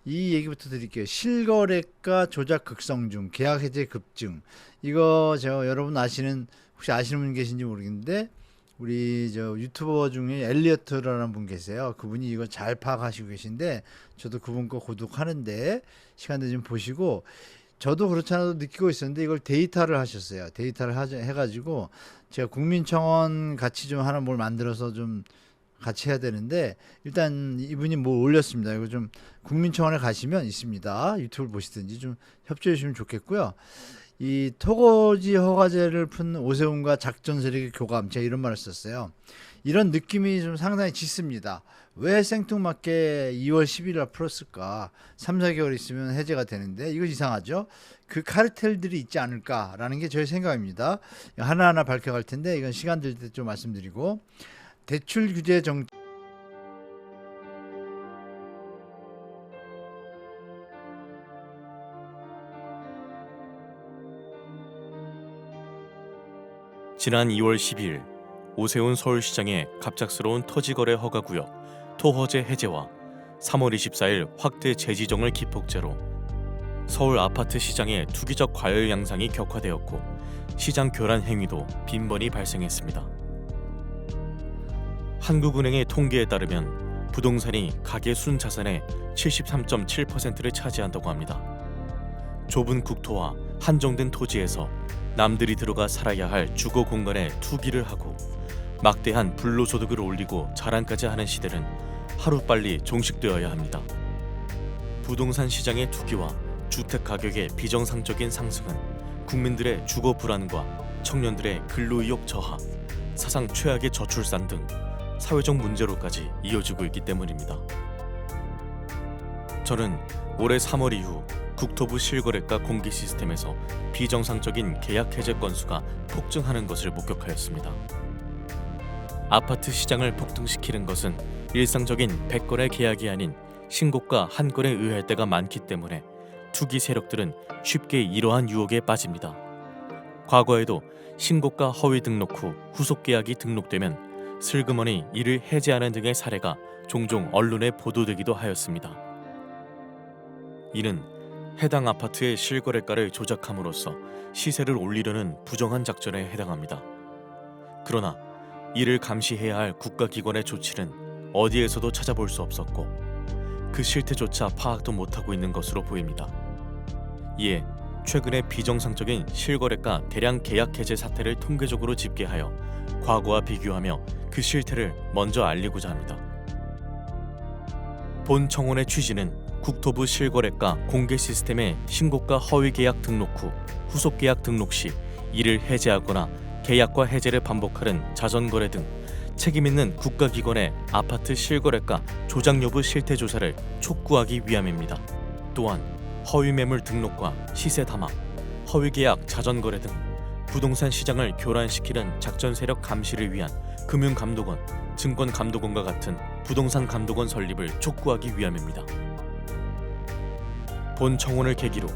이 얘기부터 드릴게요. 실거래가 조작 극성중, 계약 해제 급증. 이거 여러분 혹시 아시는 분 계신지 모르겠는데 우리 유튜버 중에 엘리어트라는 분 계세요. 그분이 이거 잘 파악하시고 계신데 저도 그분 거 고독하는데 시간 되면 보시고, 저도 그렇지 않아도 느끼고 있었는데 이걸 데이터를 하셨어요. 데이터를 해가지고 제가 국민청원 같이 좀 하나 뭘 만들어서 좀 같이 해야 되는데, 일단 이분이 뭐 올렸습니다. 이거 좀 국민청원에 가시면 있습니다. 유튜브를 보시든지 좀 협조해 주시면 좋겠고요. 이 토거지 허가제를 푼 오세훈과 작전 세력의 교감, 제가 이런 말을 썼어요. 이런 느낌이 좀 상당히 짙습니다. 왜 생뚱맞게 2월 10일 날 풀었을까? 3, 4개월 있으면 해제가 되는데 이거 이상하죠? 그 카르텔들이 있지 않을까라는 게 저의 생각입니다. 하나하나 밝혀갈 텐데 이건 시간 될 때 좀 말씀드리고, 대출 규제 정 지난 2월 12일 오세훈 서울시장의 갑작스러운 토지거래 허가구역 토허제 해제와 3월 24일 확대 재지정을 기폭제로 서울 아파트 시장의 투기적 과열 양상이 격화되었고 시장 교란 행위도 빈번히 발생했습니다. 한국은행의 통계에 따르면 부동산이 가계 순자산의 73.7%를 차지한다고 합니다. 좁은 국토와 한정된 토지에서 남들이 들어가 살아야 할 주거 공간에 투기를 하고 막대한 불로소득을 올리고 자랑까지 하는 시대는 하루빨리 종식되어야 합니다. 부동산 시장의 투기와 주택 가격의 비정상적인 상승은 국민들의 주거 불안과 청년들의 근로의욕 저하, 사상 최악의 저출산 등 사회적 문제로까지 이어지고 있기 때문입니다. 저는 올해 3월 이후 국토부 실거래가 공개 시스템에서 비정상적인 계약 해제 건수가 폭증하는 것을 목격하였습니다. 아파트 시장을 폭등시키는 것은 일상적인 100건의 계약이 아닌 신고가 한 건에 의할 때가 많기 때문에 투기 세력들은 쉽게 이러한 유혹에 빠집니다. 과거에도 신고가 허위 등록 후 후속 계약이 등록되면 슬그머니 이를 해제하는 등의 사례가 종종 언론에 보도되기도 하였습니다. 이는 해당 아파트의 실거래가를 조작함으로써 시세를 올리려는 부정한 작전에 해당합니다. 그러나 이를 감시해야 할 국가기관의 조치는 어디에서도 찾아볼 수 없었고 그 실태조차 파악도 못하고 있는 것으로 보입니다. 이에 최근에 비정상적인 실거래가 대량 계약 해제 사태를 통계적으로 집계하여 과거와 비교하며 그 실태를 먼저 알리고자 합니다. 본 청원의 취지는 국토부 실거래가 공개 시스템의 신고가 허위 계약 등록 후 후속 계약 등록 시 이를 해제하거나 계약과 해제를 반복하는 자전거래 등 책임있는 국가기관의 아파트 실거래가 조작 여부 실태 조사를 촉구하기 위함입니다. 또한 허위 매물 등록과 시세 담합, 허위 계약 자전거래 등 부동산 시장을 교란시키는 작전 세력 감시를 위한 금융감독원, 증권감독원과 같은 부동산 감독원 설립을 촉구하기 위함입니다. 본 청원을 계기로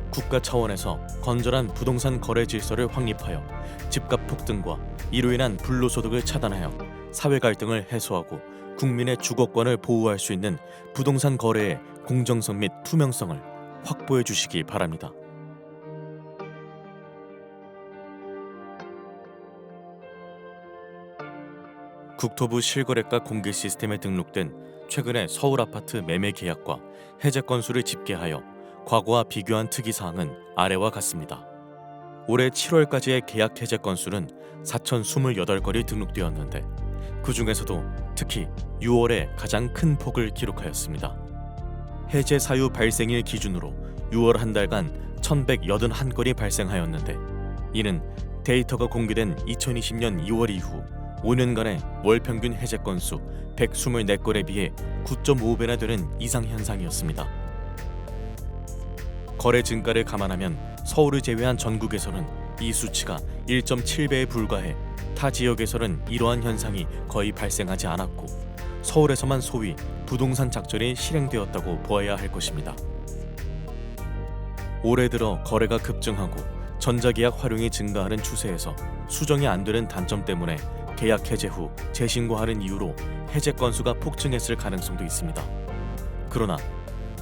국가 차원에서 건전한 부동산 거래 질서를 확립하여 집값 폭등과 이로 인한 불로소득을 차단하여 사회 갈등을 해소하고 국민의 주거권을 보호할 수 있는 부동산 거래의 공정성 및 투명성을 확보해 주시기 바랍니다. 국토부 실거래가 공개 시스템에 등록된 최근의 서울 아파트 매매 계약과 해제 건수를 집계하여 과거와 비교한 특이사항은 아래와 같습니다. 올해 7월까지의 계약 해제 건수는 4,028건이 등록되었는데 그 중에서도 특히 6월에 가장 큰 폭을 기록하였습니다. 해제 사유 발생일 기준으로 6월 한 달간 1,181건이 발생하였는데 이는 데이터가 공개된 2020년 2월 이후 5년간의 월 평균 해제 건수 124건에 비해 9.5배나 되는 이상 현상이었습니다. 거래 증가를 감안하면 서울을 제외한 전국에서는 이 수치가 1.7배에 불과해 타 지역에서는 이러한 현상이 거의 발생하지 않았고 서울에서만 소위 부동산 작전이 실행되었다고 보아야 할 것입니다. 올해 들어 거래가 급증하고 전자계약 활용이 증가하는 추세에서 수정이 안 되는 단점 때문에 계약 해제 후 재신고하는 이유로 해제 건수가 폭증했을 가능성도 있습니다. 그러나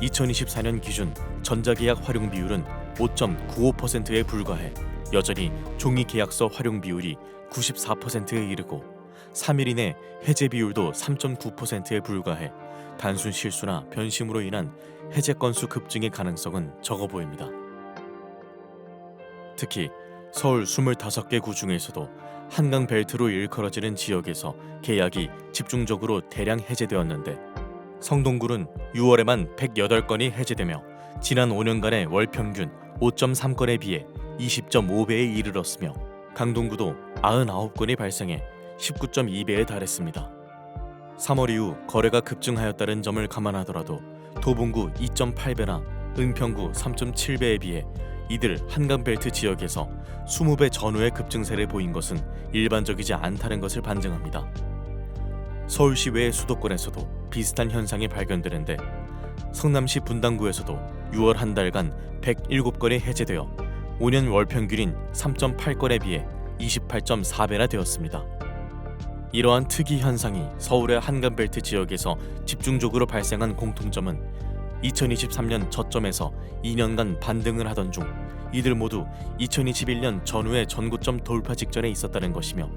2024년 기준 전자계약 활용 비율은 5.95%에 불과해 여전히 종이계약서 활용 비율이 94%에 이르고 3일 이내 해제 비율도 3.9%에 불과해 단순 실수나 변심으로 인한 해제 건수 급증의 가능성은 적어 보입니다. 특히 서울 25개 구 중에서도 한강 벨트로 일컬어지는 지역에서 계약이 집중적으로 대량 해제되었는데 성동구는 6월에만 108건이 해제되며 지난 5년간의 월 평균 5.3건에 비해 20.5배에 이르렀으며 강동구도 99건이 발생해 19.2배에 달했습니다. 3월 이후 거래가 급증하였다는 점을 감안하더라도 도봉구 2.8배나 은평구 3.7배에 비해 이들 한강벨트 지역에서 20배 전후의 급증세를 보인 것은 일반적이지 않다는 것을 반증합니다. 서울시 외의 수도권에서도 비슷한 현상이 발견되는데 성남시 분당구에서도 6월 한 달간 107건이 해제되어 5년 월 평균인 3.8건에 비해 28.4배나 되었습니다. 이러한 특이 현상이 서울의 한강벨트 지역에서 집중적으로 발생한 공통점은 2023년 저점에서 2년간 반등을 하던 중 이들 모두 2021년 전후의 전고점 돌파 직전에 있었다는 것이며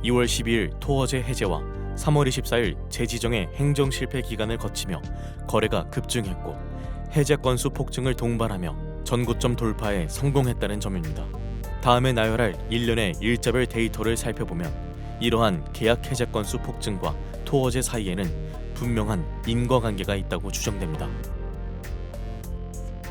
2월 12일 토어제 해제와 3월 24일 재지정의 행정 실패 기간을 거치며 거래가 급증했고 해제 건수 폭증을 동반하며 전고점 돌파에 성공했다는 점입니다. 다음에 나열할 1년의 일자별 데이터를 살펴보면 이러한 계약 해제 건수 폭증과 토어제 사이에는 분명한 인과관계가 있다고 추정됩니다.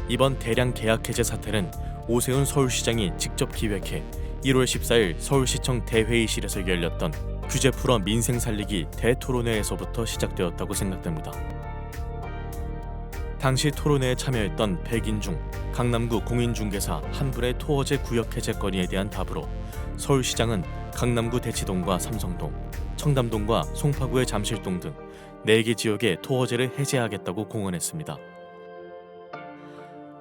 이번 대량 계약 해제 사태는 오세훈 서울시장이 직접 기획해 1월 14일 서울시청 대회의실에서 열렸던 규제 풀어 민생 살리기 대토론회에서부터 시작되었다고 생각됩니다. 당시 토론회에 참여했던 100인 중 강남구 공인중개사 한 분의 토어제 구역 해제 건의에 대한 답으로 서울시장은 강남구 대치동과 삼성동, 청담동과 송파구의 잠실동 등 4개 지역의 토어제를 해제하겠다고 공언했습니다.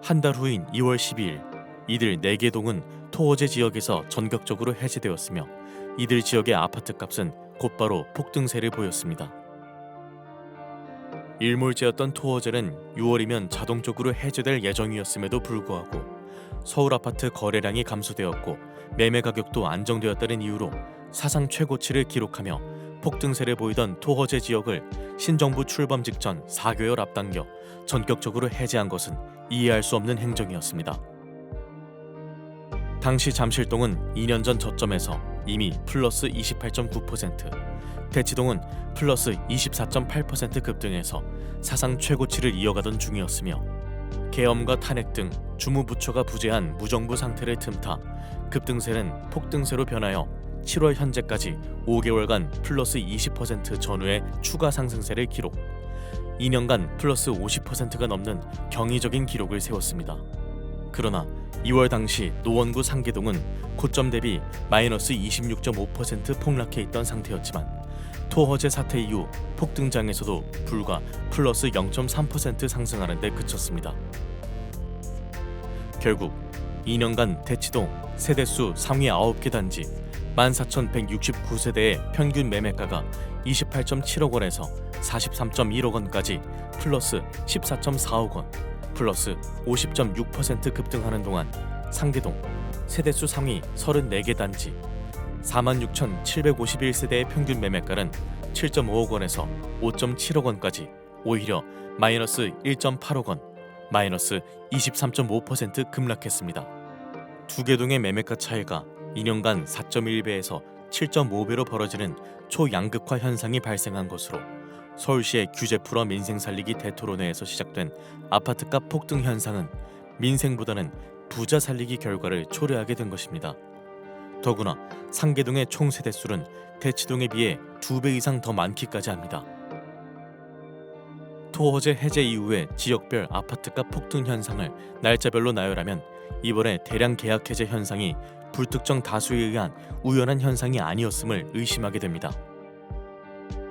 한 달 후인 2월 12일 이들 4개 동은 토어제 지역에서 전격적으로 해제되었으며 이들 지역의 아파트 값은 곧바로 폭등세를 보였습니다. 일몰제였던 토어제는 6월이면 자동적으로 해제될 예정이었음에도 불구하고 서울 아파트 거래량이 감소되었고 매매 가격도 안정되었다는 이유로 사상 최고치를 기록하며 폭등세를 보이던 토어제 지역을 신정부 출범 직전 4개월 앞당겨 전격적으로 해제한 것은 이해할 수 없는 행정이었습니다. 당시 잠실동은 2년 전 저점에서 이미 플러스 28.9%, 대치동은 플러스 24.8% 급등해서 사상 최고치를 이어가던 중이었으며 계엄과 탄핵 등 주무부처가 부재한 무정부 상태를 틈타 급등세는 폭등세로 변하여 7월 현재까지 5개월간 플러스 20% 전후의 추가 상승세를 기록, 2년간 플러스 50%가 넘는 경이적인 기록을 세웠습니다. 그러나 2월 당시 노원구 상계동은 고점 대비 마이너스 26.5% 폭락해 있던 상태였지만 토허제 사태 이후 폭등장에서도 불과 플러스 0.3% 상승하는 데 그쳤습니다. 결국 2년간 대치동 세대수 상위 9개 단지 14,169세대의 평균 매매가가 28.7억 원에서 43.1억 원까지 플러스 14.4억 원, 플러스 50.6% 급등하는 동안 상계동 세대수 상위 34개 단지 46,751세대의 평균 매매가는 7.5억 원에서 5.7억 원까지 오히려 마이너스 1.8억 원, 마이너스 23.5% 급락했습니다. 두 개 동의 매매가 차이가 2년간 4.1배에서 7.5배로 벌어지는 초양극화 현상이 발생한 것으로 서울시의 규제 풀어 민생 살리기 대토론회에서 시작된 아파트값 폭등 현상은 민생보다는 부자 살리기 결과를 초래하게 된 것입니다. 더구나 상계동의 총 세대수는 대치동에 비해 2배 이상 더 많기까지 합니다. 토허제 해제 이후의 지역별 아파트값 폭등 현상을 날짜별로 나열하면 이번에 대량 계약 해제 현상이 불특정 다수에 의한 우연한 현상이 아니었음을 의심하게 됩니다.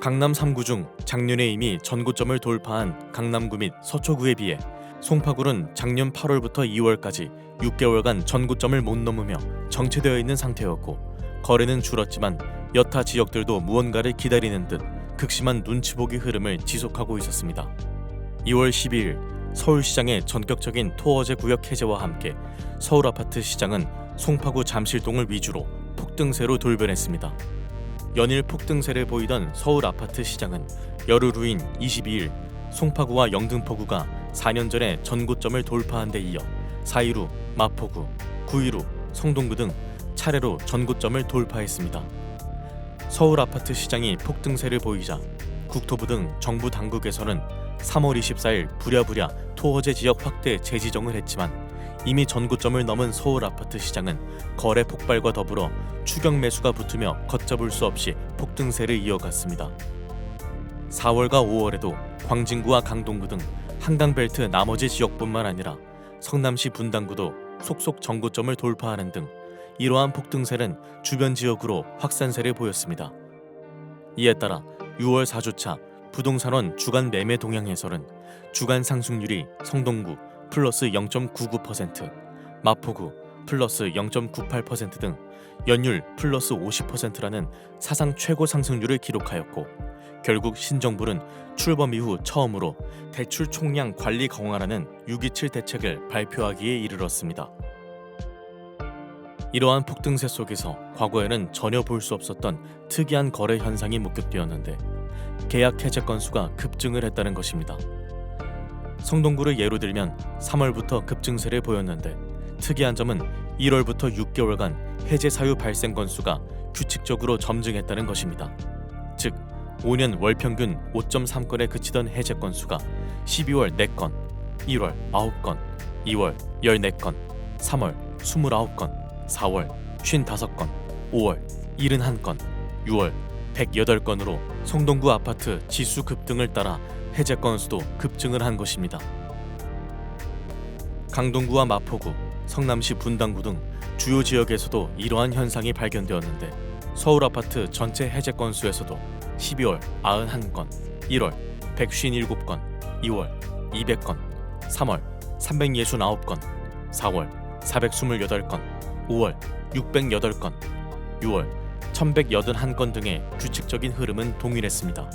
강남 3구 중 작년에 이미 전고점을 돌파한 강남구 및 서초구에 비해 송파구는 작년 8월부터 2월까지 6개월간 전고점을 못 넘으며 정체되어 있는 상태였고 거래는 줄었지만 여타 지역들도 무언가를 기다리는 듯 극심한 눈치보기 흐름을 지속하고 있었습니다. 2월 12일 서울시장의 전격적인 토어제 구역 해제와 함께 서울 아파트 시장은 송파구 잠실동을 위주로 폭등세로 돌변했습니다. 연일 폭등세를 보이던 서울 아파트 시장은 열흘 후인 22일 송파구와 영등포구가 4년 전에 전고점을 돌파한 데 이어 4일 후 마포구, 9일 후 성동구 등 차례로 전고점을 돌파했습니다. 서울 아파트 시장이 폭등세를 보이자 국토부 등 정부 당국에서는 3월 24일 부랴부랴 토어제 지역 확대 재지정을 했지만 이미 전고점을 넘은 서울 아파트 시장은 거래 폭발과 더불어 추격 매수가 붙으며 걷잡을 수 없이 폭등세를 이어갔습니다. 4월과 5월에도 광진구와 강동구 등 한강벨트 나머지 지역뿐만 아니라 성남시 분당구도 속속 전고점을 돌파하는 등 이러한 폭등세는 주변 지역으로 확산세를 보였습니다. 이에 따라 6월 4주차 부동산원 주간 매매 동향에서는 주간 상승률이 성동구 플러스 0.99%, 마포구 플러스 0.98% 등 연율 플러스 50%라는 사상 최고 상승률을 기록하였고 결국 신정부는 출범 이후 처음으로 대출 총량 관리 강화라는 6.27 대책을 발표하기에 이르렀습니다. 이러한 폭등세 속에서 과거에는 전혀 볼 수 없었던 특이한 거래 현상이 목격되었는데 계약 해제 건수가 급증을 했다는 것입니다. 성동구를 예로 들면 3월부터 급증세를 보였는데 특이한 점은 1월부터 6개월간 해제 사유 발생 건수가 규칙적으로 점증했다는 것입니다. 즉 5년 월 평균 5.3건에 그치던 해제 건수가 12월 4건, 1월 9건, 2월 14건, 3월 29건, 4월 55건, 5월 71건, 6월 108건으로 성동구 아파트 지수 급등을 따라 해제 건수도 급증을 한 것입니다. 강동구와 마포구, 성남시 분당구 등 주요 지역에서도 이러한 현상이 발견되었는데 서울 아파트 전체 해제 건수에서도 12월 91건, 1월 157건, 2월 200건, 3월 369건, 4월 428건, 5월 608건, 6월 1181건 등의 규칙적인 흐름은 동일했습니다.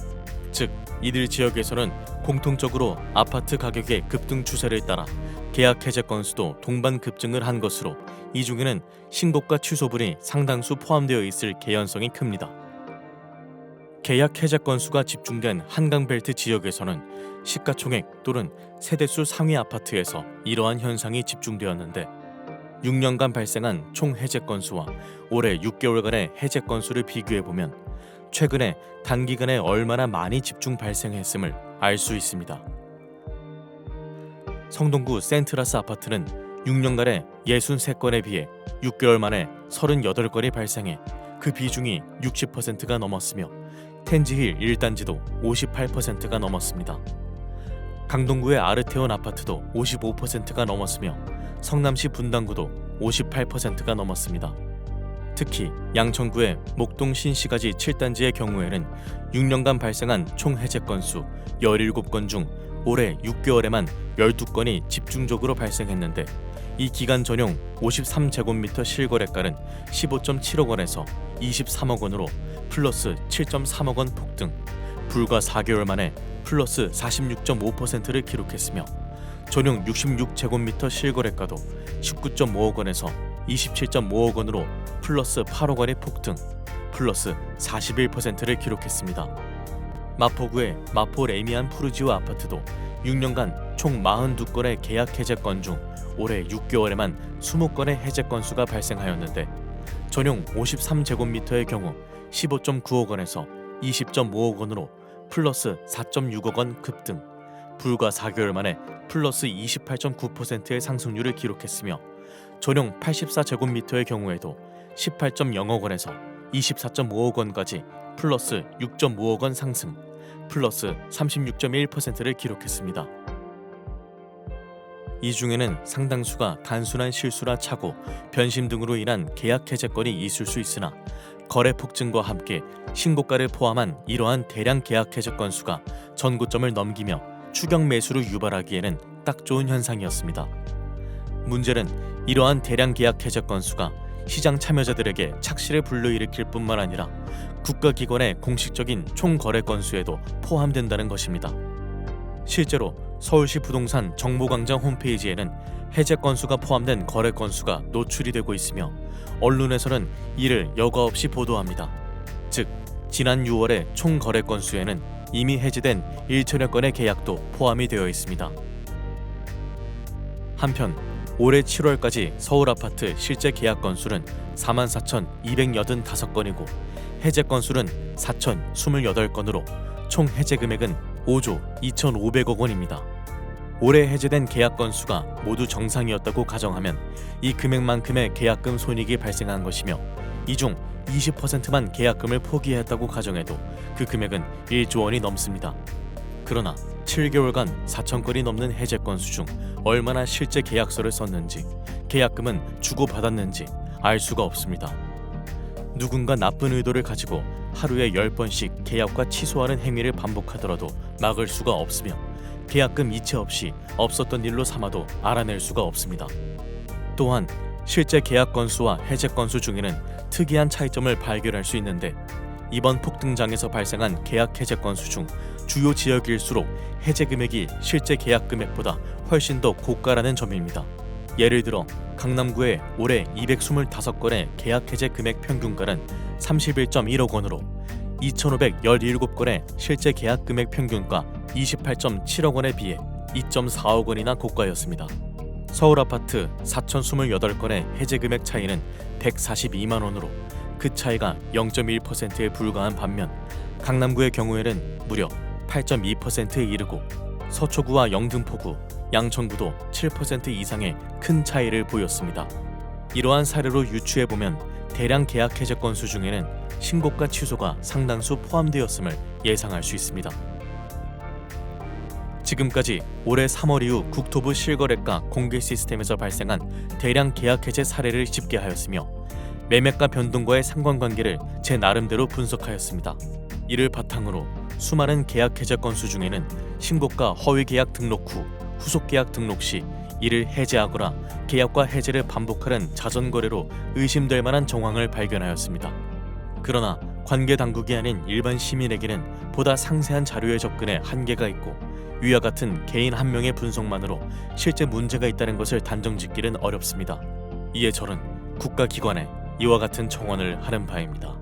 즉, 이들 지역에서는 공통적으로 아파트 가격의 급등 추세를 따라 계약 해제 건수도 동반 급증을 한 것으로 이 중에는 신고가 취소분이 상당수 포함되어 있을 개연성이 큽니다. 계약 해제 건수가 집중된 한강벨트 지역에서는 시가총액 또는 세대수 상위 아파트에서 이러한 현상이 집중되었는데 6년간 발생한 총 해제 건수와 올해 6개월간의 해제 건수를 비교해보면 최근에 단기간에 얼마나 많이 집중 발생했음을 알 수 있습니다. 성동구 센트라스 아파트는 6년간에 63건에 비해 6개월 만에 38건이 발생해 그 비중이 60%가 넘었으며 텐지힐 1단지도 58%가 넘었습니다. 강동구의 아르테온 아파트도 55%가 넘었으며 성남시 분당구도 58%가 넘었습니다. 특히 양천구의 목동 신시가지 7단지의 경우에는 6년간 발생한 총 해제 건수 17건 중 올해 6개월에만 12건이 집중적으로 발생했는데 이 기간 전용 53제곱미터 실거래가는 15.7억 원에서 23억 원으로 플러스 7.3억 원 폭등, 불과 4개월 만에 플러스 46.5%를 기록했으며 전용 66제곱미터 실거래가도 19.5억 원에서 27.5억 원으로 플러스 8억 원의 폭등, 플러스 41%를 기록했습니다. 마포구의 마포 레미안 푸르지오 아파트도 6년간 총 42건의 계약 해제 건 중 올해 6개월에만 20건의 해제 건수가 발생하였는데 전용 53제곱미터의 경우 15.9억 원에서 20.5억 원으로 플러스 4.6억 원 급등, 불과 4개월 만에 플러스 28.9%의 상승률을 기록했으며 전용 84제곱미터의 경우에도 18.0억 원에서 24.5억 원까지 플러스 6.5억 원 상승, 플러스 36.1%를 기록했습니다. 이 중에는 상당수가 단순한 실수라 차고 변심 등으로 인한 계약 해제건이 있을 수 있으나 거래 폭증과 함께 신고가를 포함한 이러한 대량 계약 해제 건수가 전고점을 넘기며 추격 매수를 유발하기에는 딱 좋은 현상이었습니다. 문제는 이러한 대량 계약 해제 건수가 시장 참여자들에게 착시를 불러일으킬 뿐만 아니라 국가기관의 공식적인 총 거래 건수에도 포함된다는 것입니다. 실제로 서울시 부동산 정보광장 홈페이지에는 해제 건수가 포함된 거래 건수가 노출이 되고 있으며 언론에서는 이를 여과 없이 보도합니다. 즉, 지난 6월의 총 거래 건수에는 이미 해지된 1천여 건의 계약도 포함이 되어 있습니다. 한편 올해 7월까지 서울 아파트 실제 계약 건수는 44,285건이고 해제 건수는 4,028건으로 총 해제 금액은 5조 2,500억 원입니다. 올해 해제된 계약 건수가 모두 정상이었다고 가정하면 이 금액만큼의 계약금 손익이 발생한 것이며 이 중 20%만 계약금을 포기했다고 가정해도 그 금액은 1조 원이 넘습니다. 그러나 7개월간 4,000건이 넘는 해제 건수 중 얼마나 실제 계약서를 썼는지, 계약금은 주고받았는지 알 수가 없습니다. 누군가 나쁜 의도를 가지고 하루에 10번씩 계약과 취소하는 행위를 반복하더라도 막을 수가 없으며 계약금 이체 없이 없었던 일로 삼아도 알아낼 수가 없습니다. 또한 실제 계약 건수와 해제 건수 중에는 특이한 차이점을 발견할 수 있는데 이번 폭등장에서 발생한 계약 해제 건수 중 주요 지역일수록 해제 금액이 실제 계약 금액보다 훨씬 더 고가라는 점입니다. 예를 들어 강남구의 올해 225건의 계약 해제 금액 평균가는 31.1억 원으로 2,517건의 실제 계약 금액 평균가 28.7억 원에 비해 2.4억 원이나 고가였습니다. 서울 아파트 4,028건의 해제 금액 차이는 142만 원으로 그 차이가 0.1%에 불과한 반면 강남구의 경우에는 무려 8.2%에 이르고 서초구와 영등포구, 양천구도 7% 이상의 큰 차이를 보였습니다. 이러한 사례로 유추해보면 대량 계약 해제 건수 중에는 신고가 취소가 상당수 포함되었음을 예상할 수 있습니다. 지금까지 올해 3월 이후 국토부 실거래가 공개 시스템에서 발생한 대량 계약 해제 사례를 집계하였으며 매매가 변동과의 상관관계를 제 나름대로 분석하였습니다. 이를 바탕으로 수많은 계약 해제 건수 중에는 신고가 허위 계약 등록 후 후속 계약 등록 시 이를 해제하거나 계약과 해제를 반복하는 자전거래로 의심될 만한 정황을 발견하였습니다. 그러나 관계 당국이 아닌 일반 시민에게는 보다 상세한 자료에 접근에 한계가 있고 위와 같은 개인 한 명의 분석만으로 실제 문제가 있다는 것을 단정짓기는 어렵습니다. 이에 저는 국가기관에 이와 같은 청원을 하는 바입니다.